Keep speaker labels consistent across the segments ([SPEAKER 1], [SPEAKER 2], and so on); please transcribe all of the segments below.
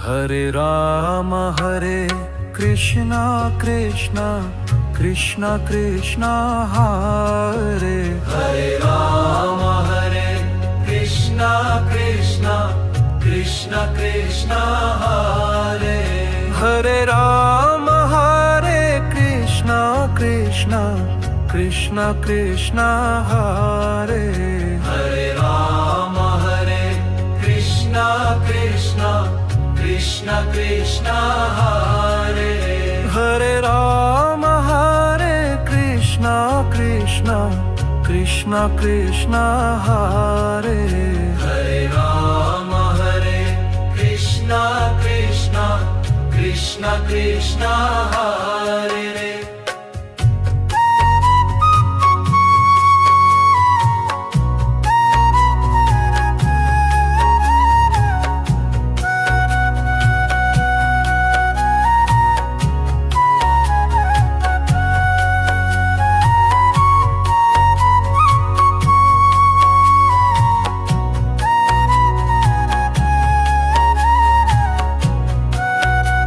[SPEAKER 1] Hare Krishna Krishna Krishna Krishna Hare
[SPEAKER 2] Ram Hare Krishna Krishna Krishna Krishna Hare
[SPEAKER 1] Ram Hare Krishna Krishna Krishna Krishna Hare
[SPEAKER 2] Ram Hare Krishna Krishna Krishna Krishna Hare
[SPEAKER 1] Ram Hare Krishna Krishna Krishna Krishna Hare
[SPEAKER 2] Ram Hare Krishna Krishna Krishna Krishna Hare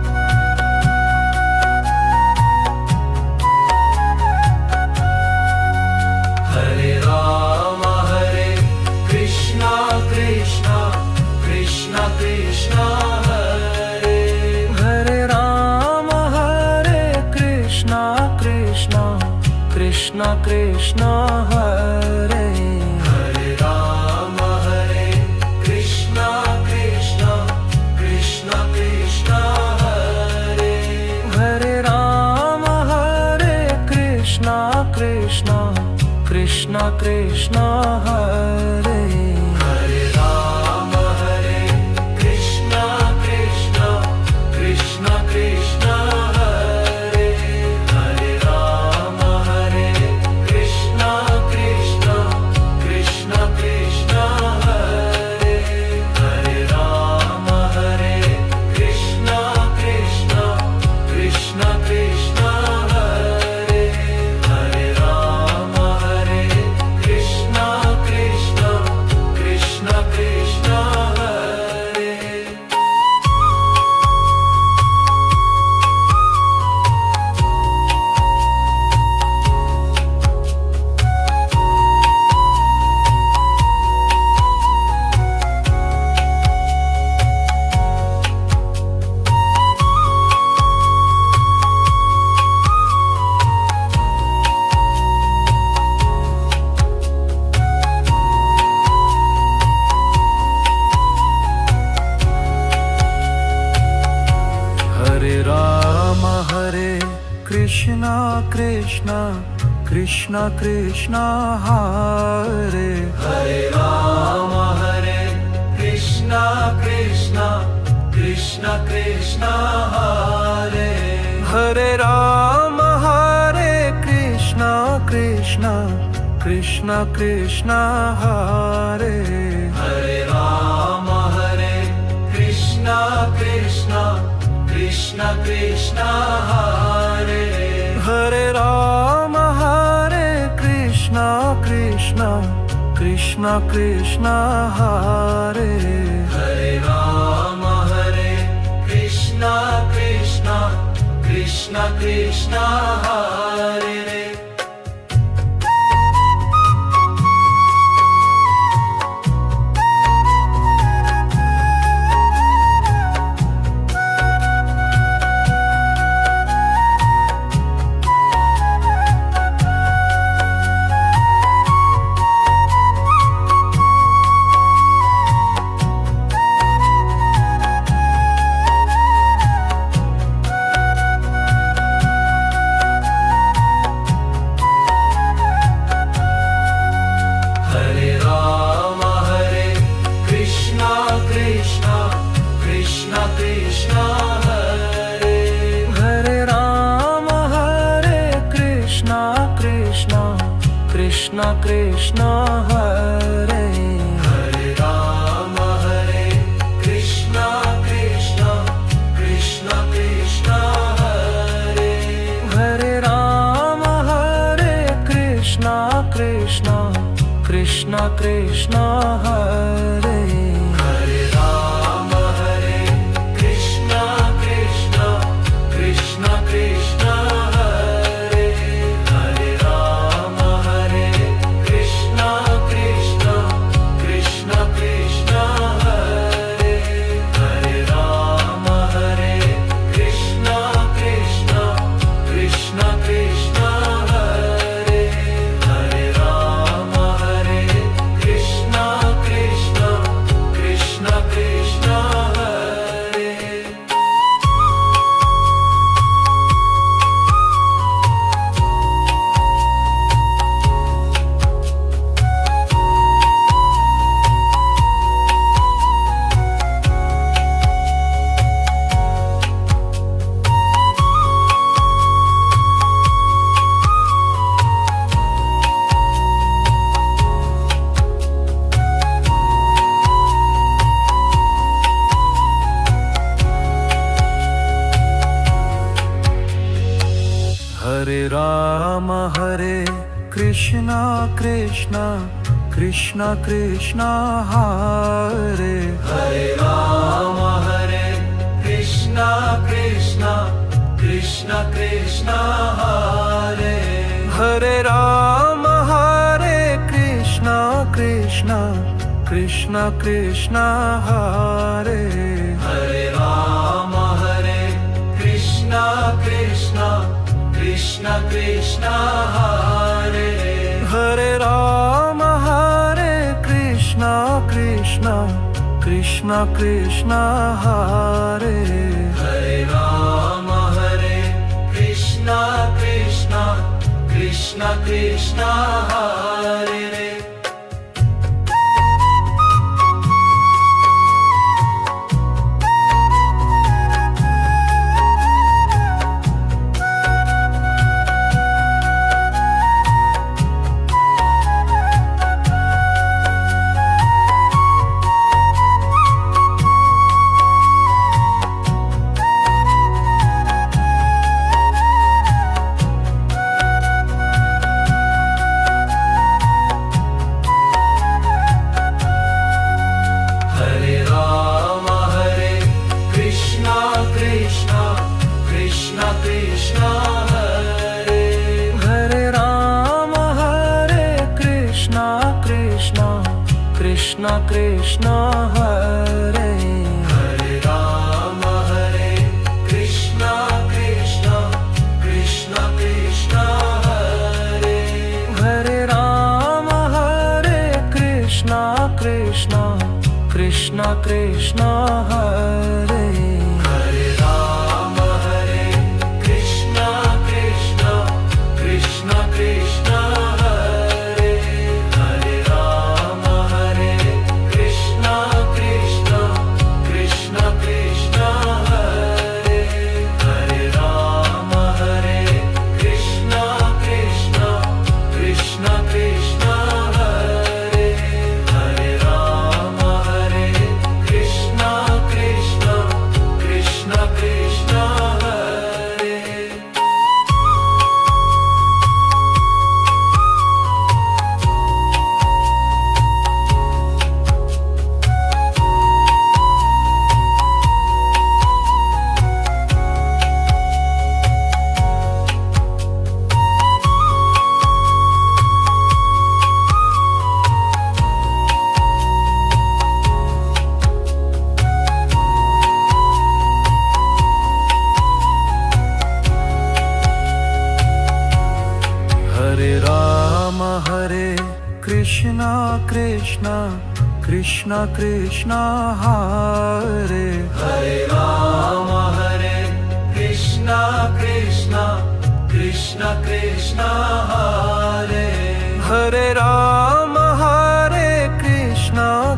[SPEAKER 1] Krishna Krishna Hare
[SPEAKER 2] Ram Hare Krishna Krishna Krishna Krishna Hare
[SPEAKER 1] Ram Hare Krishna Krishna Krishna Krishna Hare
[SPEAKER 2] Ram Hare Krishna Krishna Krishna Krishna Hare Ram Hare Krishna Krishna Krishna Krishna Hare Ram Hare Krishna Krishna Krishna Krishna Hare Ram Hare Krishna Krishna Krishna Krishna Hare
[SPEAKER 1] Ram Hare Krishna Krishna Krishna Krishna Hare
[SPEAKER 2] Ram Hare Krishna Krishna Krishna Krishna Hare
[SPEAKER 1] Ram Hare Krishna Krishna Krishna Krishna Hare
[SPEAKER 2] Ram Hare Krishna Krishna Krishna Krishna Hare
[SPEAKER 1] Ram Hare Krishna Krishna Krishna Krishna Hare
[SPEAKER 2] Ram Hare Krishna Krishna Krishna Krishna Hare Ram Hare Krishna Krishna Krishna Krishna Hare
[SPEAKER 1] Ram Hare Krishna Krishna Krishna Krishna Hare
[SPEAKER 2] Ram Hare Krishna Krishna Krishna Krishna Hare
[SPEAKER 1] Ram Hare Krishna Krishna Krishna Krishna Hare
[SPEAKER 2] Ram Hare Krishna
[SPEAKER 1] Ram Hare Krishna Krishna Krishna Krishna Hare
[SPEAKER 2] Hare Rama Hare Krishna Krishna Krishna Krishna Hare
[SPEAKER 1] Hare Ram Hare Krishna Krishna Krishna Krishna Hare
[SPEAKER 2] Hare Rama Hare Krishna Krishna Krishna Krishna Hare
[SPEAKER 1] Hare Ram Hare Krishna Krishna Krishna Krishna Hare
[SPEAKER 2] Hare Rama Hare Krishna Krishna Krishna Krishna Hare Hare Rama Hare Krishna Krishna Krishna Krishna Hare
[SPEAKER 1] Hare Ram Hare Krishna Krishna Krishna Krishna Hare
[SPEAKER 2] Hare Rama Hare Krishna Krishna Krishna Krishna Hare
[SPEAKER 1] Hare Ram Hare Krishna Krishna Krishna Krishna Hare
[SPEAKER 2] Hare Rama Hare Krishna Krishna Krishna Krishna Hare Hare Rama Hare Krishna Krishna Krishna Krishna Hare Hare Rama Hare Krishna Krishna Krishna Krishna Hare Hare Rama Hare Krishna Krishna Krishna Krishna Hare
[SPEAKER 1] Hare Ram Hare Krishna Krishna Krishna Krishna Hare
[SPEAKER 2] Hare Rama Hare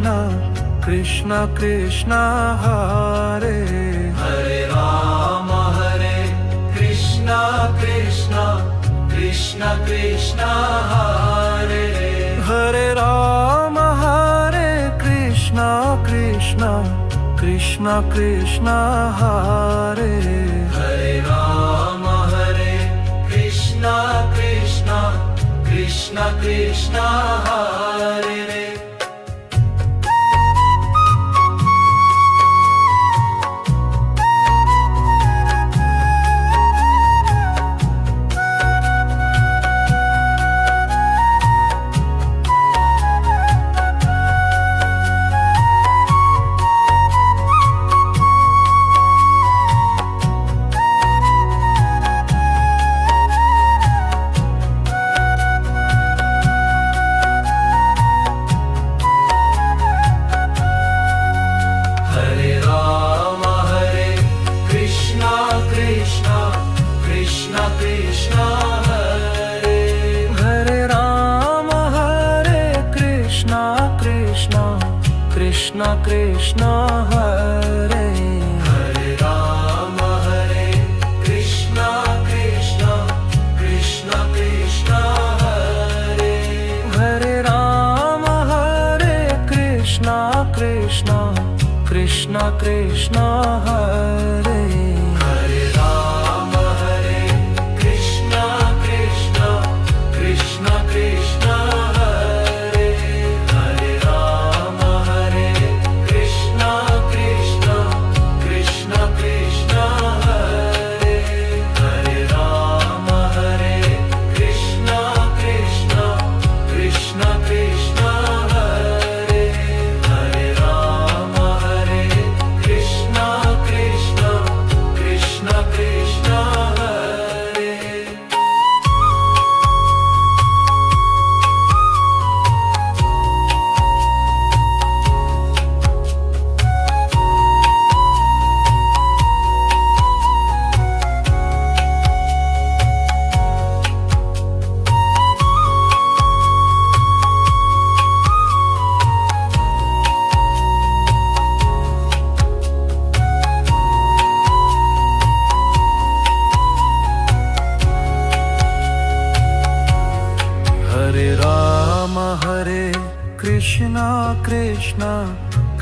[SPEAKER 2] Krishna Krishna Krishna Krishna Hare
[SPEAKER 1] Hare Ram Hare Krishna Krishna Krishna Krishna Hare
[SPEAKER 2] Hare Rama Hare Krishna Krishna Krishna Krishna Hare
[SPEAKER 1] Hare Ram Hare Krishna Krishna Krishna Krishna Hare
[SPEAKER 2] Hare Rama Hare Krishna Krishna Krishna Krishna Hare Hare Rama Hare Krishna Krishna Krishna Krishna Hare
[SPEAKER 1] Hare Ram Hare Krishna Krishna Krishna Krishna Hare
[SPEAKER 2] Hare Rama Hare Krishna Krishna Krishna Krishna Hare
[SPEAKER 1] Hare Ram Hare Krishna Krishna Krishna Krishna Hare
[SPEAKER 2] Hare Rama Hare Krishna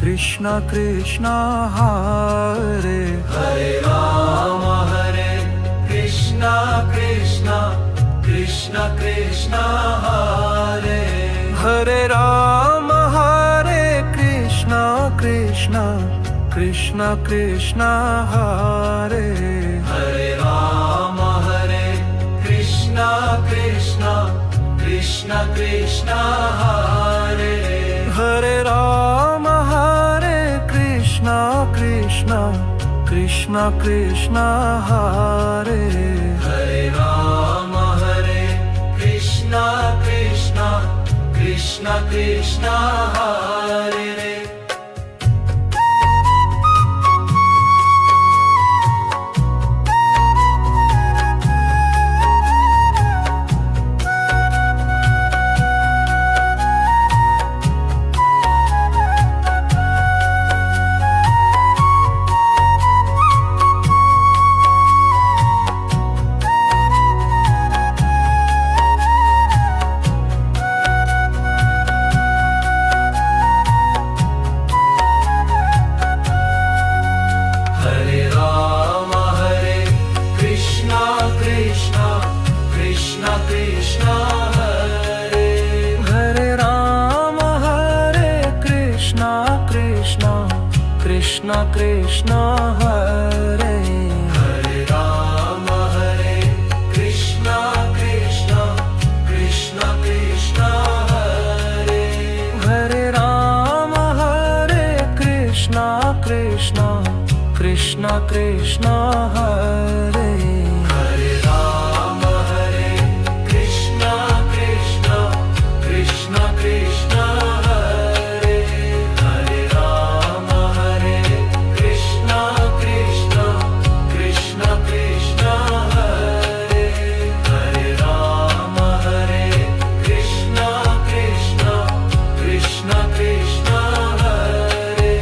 [SPEAKER 1] Krishna Krishna Hare
[SPEAKER 2] Hare Rama Hare Krishna Krishna Krishna Krishna Hare
[SPEAKER 1] Hare Rama Hare Krishna Krishna Krishna Krishna Hare
[SPEAKER 2] Hare Rama Hare Krishna Krishna Krishna Krishna Hare
[SPEAKER 1] Hare Rama Hare Krishna Krishna Krishna Krishna Hare
[SPEAKER 2] Hare Rama Hare Krishna Krishna Krishna Krishna Hare Hare Rama Hare Krishna Krishna Krishna Krishna Hare
[SPEAKER 1] Hare Rama Hare Krishna Krishna Krishna Krishna Hare
[SPEAKER 2] Hare Rama Hare Krishna Krishna Krishna Krishna Hare
[SPEAKER 1] Hare Rama Hare Krishna Krishna Krishna Krishna Hare
[SPEAKER 2] Hare Rama Hare Krishna Krishna Krishna Krishna Hare Hare Rama Hare Krishna Krishna Krishna Krishna Hare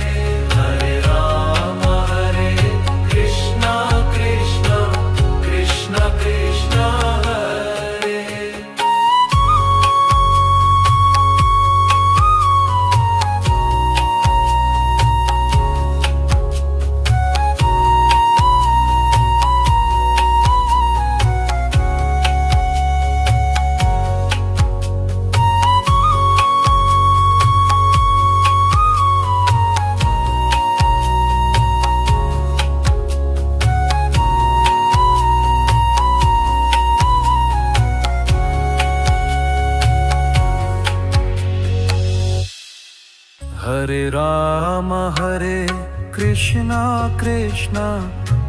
[SPEAKER 2] Hare Rama Hare Krishna Krishna Krishna Krishna Hare Hare Rama Hare Krishna Krishna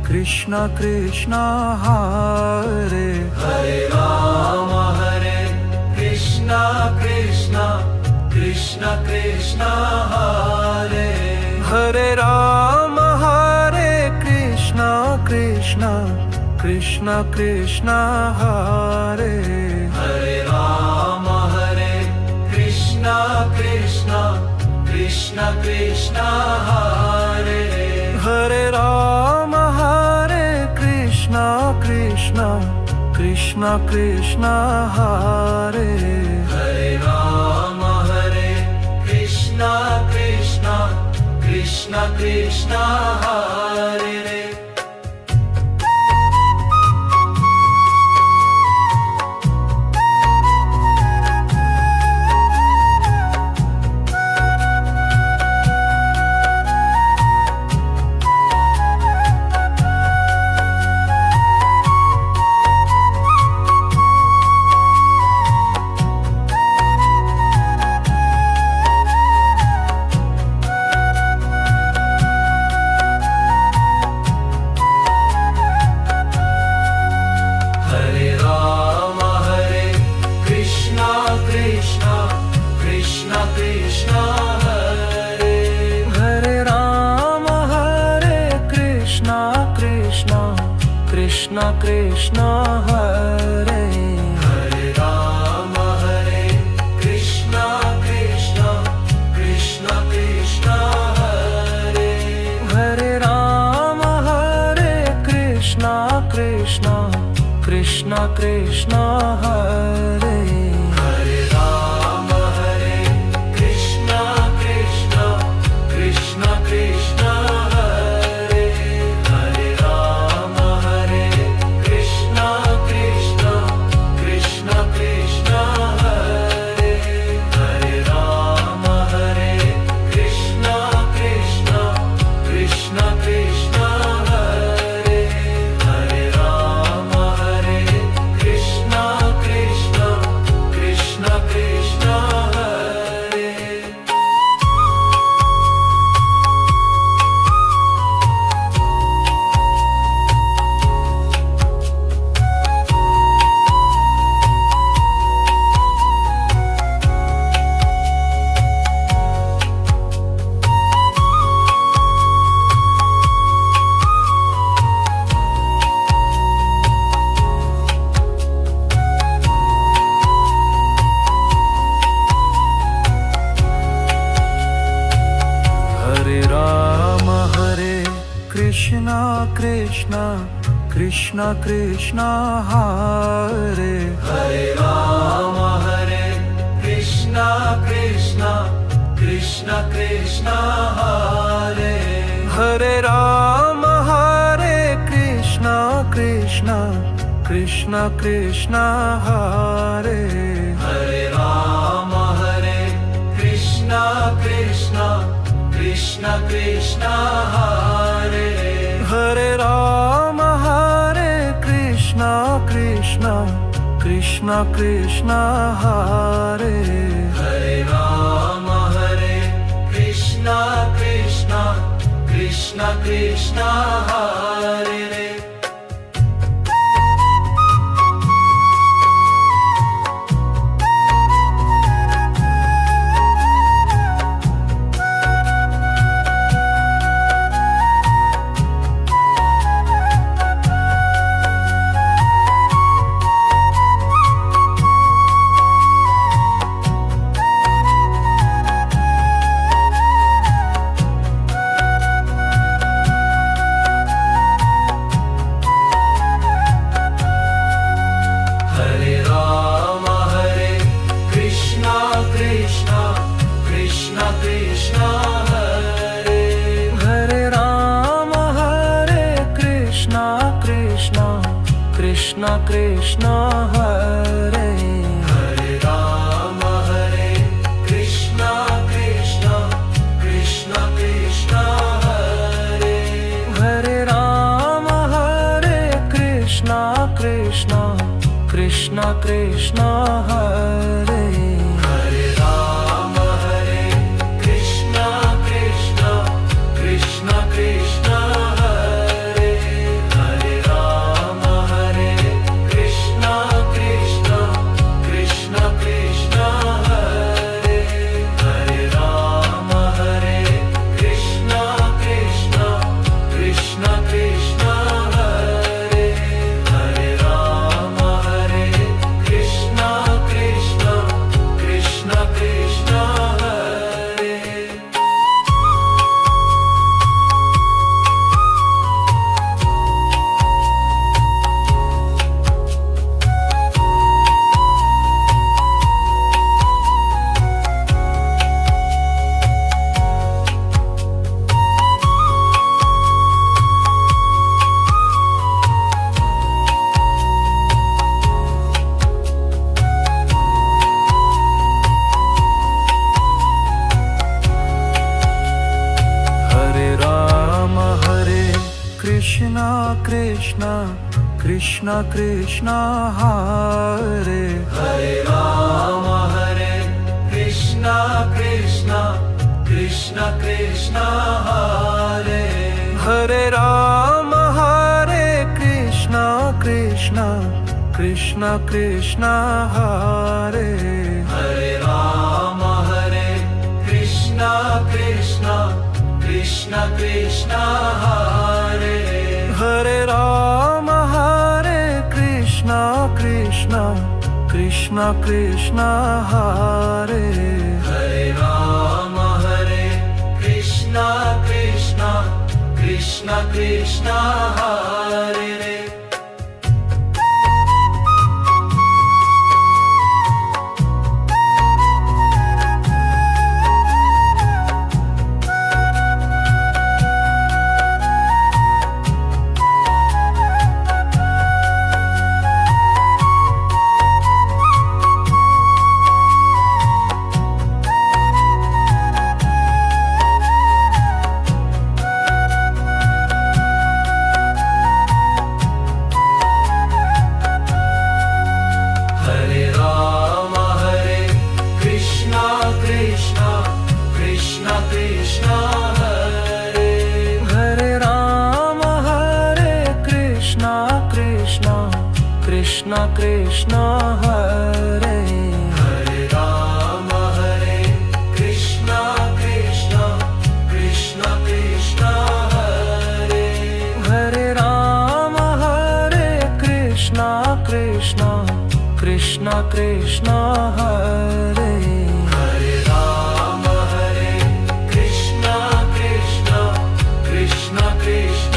[SPEAKER 2] Krishna Krishna Hare
[SPEAKER 1] Hare Rama Hare Krishna Krishna Krishna Krishna Hare
[SPEAKER 2] Hare Rama Hare Krishna Krishna Krishna Krishna Hare
[SPEAKER 1] Hare Rama Hare Krishna Krishna Krishna Krishna Hare
[SPEAKER 2] Hare Rama Hare Krishna Krishna Krishna Krishna Hare
[SPEAKER 1] Hare Rama Hare Krishna Krishna Krishna Krishna Hare
[SPEAKER 2] Hare Rama Hare Krishna Krishna Krishna Krishna Hare Hare Rama Hare Krishna Krishna Krishna Krishna Hare
[SPEAKER 1] Hare Rama Hare Krishna Krishna Krishna Krishna Hare
[SPEAKER 2] Hare Rama Hare Krishna Krishna Krishna Krishna Hare
[SPEAKER 1] Hare Rama Hare Krishna Krishna Krishna Krishna Hare
[SPEAKER 2] Hare Rama Hare Krishna Krishna Krishna
[SPEAKER 1] Krishna Krishna Krishna Krishna Hare
[SPEAKER 2] Hare Rama Hare Krishna Krishna Krishna Krishna Hare
[SPEAKER 1] Hare Rama Hare Krishna Krishna Krishna Krishna Hare
[SPEAKER 2] Hare Rama Hare Krishna Krishna Krishna Krishna Hare
[SPEAKER 1] Hare Rama Hare Krishna Krishna Krishna Krishna Hare
[SPEAKER 2] Hare Rama Hare Krishna Krishna Krishna Krishna Hare Hare Rama Hare Krishna Krishna Krishna Krishna Hare
[SPEAKER 1] Hare Rama Hare Krishna Krishna Krishna Krishna Hare
[SPEAKER 2] Hare Rama Hare Krishna Krishna Krishna Krishna Hare
[SPEAKER 1] Hare Rama Hare Krishna Krishna Krishna Krishna Hare
[SPEAKER 2] Hare Rama Hare Krishna Krishna Krishna Krishna Hare Hare Rama Hare Krishna Krishna Krishna Krishna Hare Hare Rama Hare Krishna Krishna Krishna Krishna Hare Hare Rama Hare Krishna Krishna Krishna Krishna Hare
[SPEAKER 1] Hare Rama Hare Krishna Krishna Krishna Krishna Hare
[SPEAKER 2] Hare Rama Hare Krishna Krishna Krishna Krishna Hare
[SPEAKER 1] Hare Rama Hare Krishna Krishna Krishna Krishna Hare
[SPEAKER 2] Hare Rama Hare Krishna Krishna Krishna Krishna Hare
[SPEAKER 1] Hare Rama Hare Krishna Krishna Krishna Krishna Hare
[SPEAKER 2] Hare Rama Hare Krishna Krishna Krishna Krishna Hare Hare Rama Hare Krishna Krishna Krishna Krishna Hare
[SPEAKER 1] Hare Rama Hare Krishna Krishna Krishna Krishna Hare
[SPEAKER 2] Hare Rama Hare Krishna Krishna Krishna Krishna Hare
[SPEAKER 1] Hare Rama Hare Krishna Krishna Krishna Krishna Hare
[SPEAKER 2] Hare Rama Hare Krishna Krishna Krishna Krishna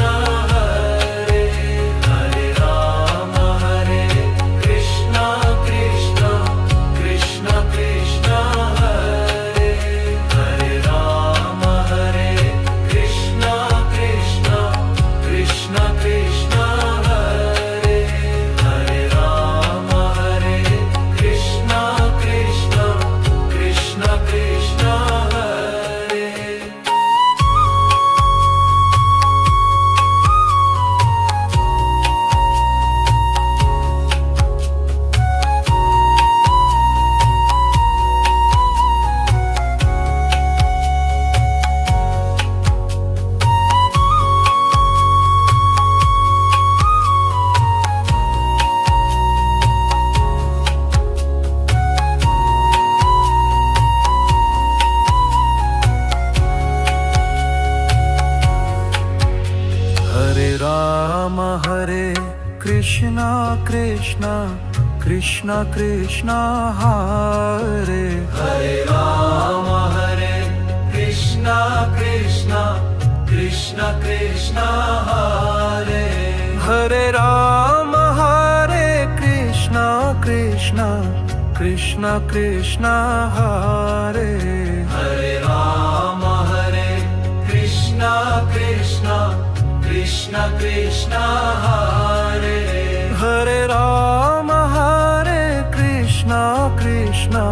[SPEAKER 1] Hare Krishna Krishna Krishna Krishna Hare
[SPEAKER 2] Hare Rama Krishna Krishna Krishna Krishna Hare
[SPEAKER 1] Hare Rama Krishna Krishna Krishna Krishna Hare
[SPEAKER 2] Hare Rama Krishna Krishna Krishna Krishna Hare
[SPEAKER 1] Hare Rama Krishna Krishna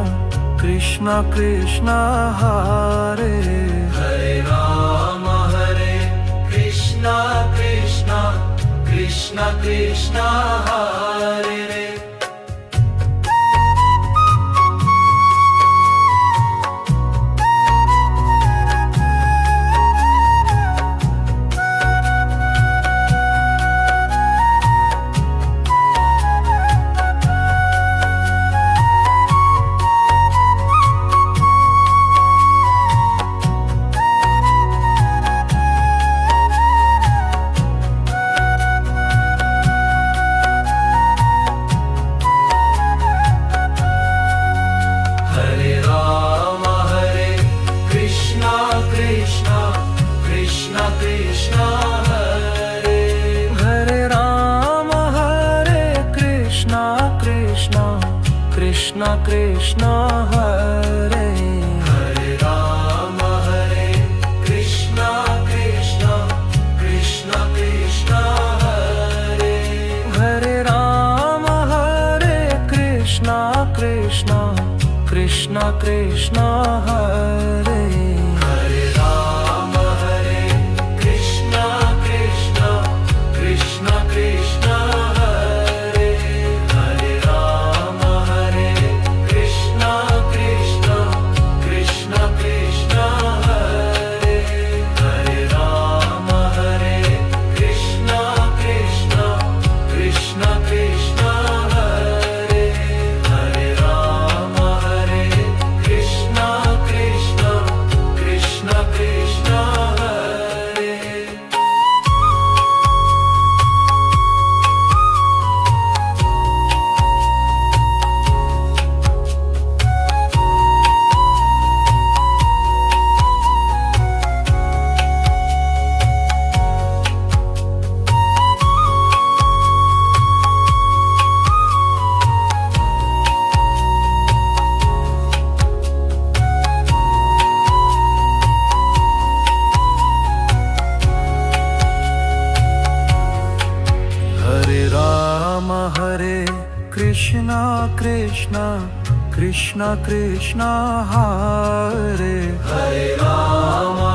[SPEAKER 1] Krishna Krishna Hare
[SPEAKER 2] Hare Rama Krishna Krishna Krishna Krishna Hare Hare Rama Krishna Krishna Krishna Krishna Hare
[SPEAKER 1] Hare Rama Krishna Krishna Krishna Krishna Hare
[SPEAKER 2] Hare Rama Krishna Krishna Krishna Krishna Hare
[SPEAKER 1] Hare Rama Krishna Krishna Krishna Krishna Hare
[SPEAKER 2] Hare Rama Krishna Krishna Krishna Krishna Hare Hare Rama Krishna Krishna Krishna Krishna Hare Hare Rama Krishna Krishna Krishna Krishna Hare Hare Rama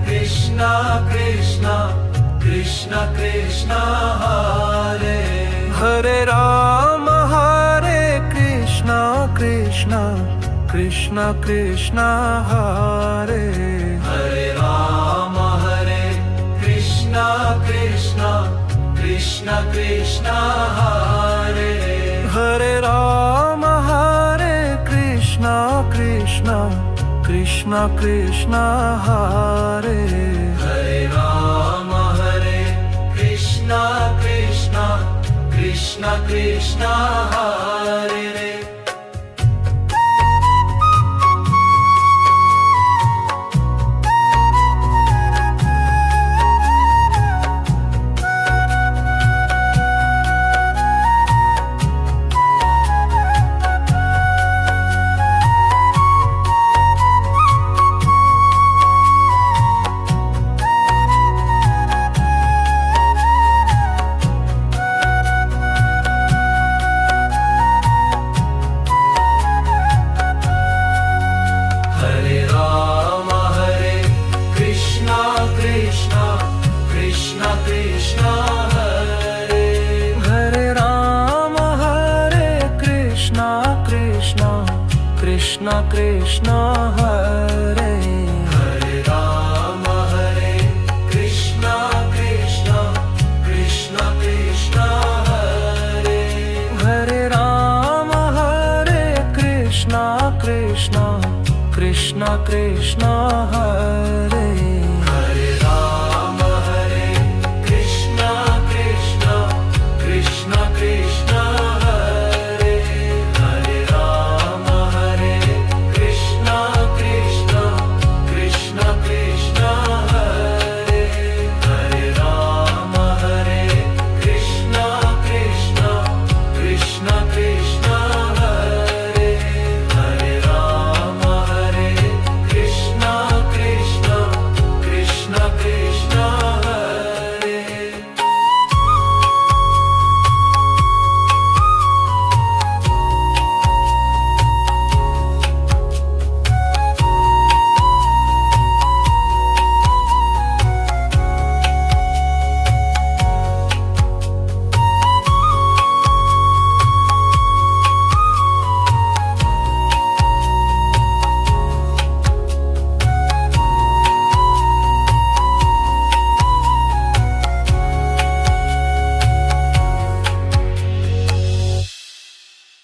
[SPEAKER 2] Krishna Krishna Krishna Krishna Hare
[SPEAKER 1] Hare Rama Krishna Krishna Krishna Krishna Hare
[SPEAKER 2] Hare Rama Krishna Krishna Krishna Krishna Hare
[SPEAKER 1] Hare Rama Krishna Krishna Krishna Krishna Hare
[SPEAKER 2] Hare Rama Krishna Krishna Krishna Krishna Hare
[SPEAKER 1] Hare Rama Krishna Krishna Krishna Krishna Hare
[SPEAKER 2] Hare Rama Krishna Krishna Krishna Krishna Hare
[SPEAKER 1] Krishna Krishna Hare
[SPEAKER 2] Hare Rama Krishna Krishna Krishna Krishna Hare
[SPEAKER 1] Hare Rama Krishna Krishna Krishna Krishna Hare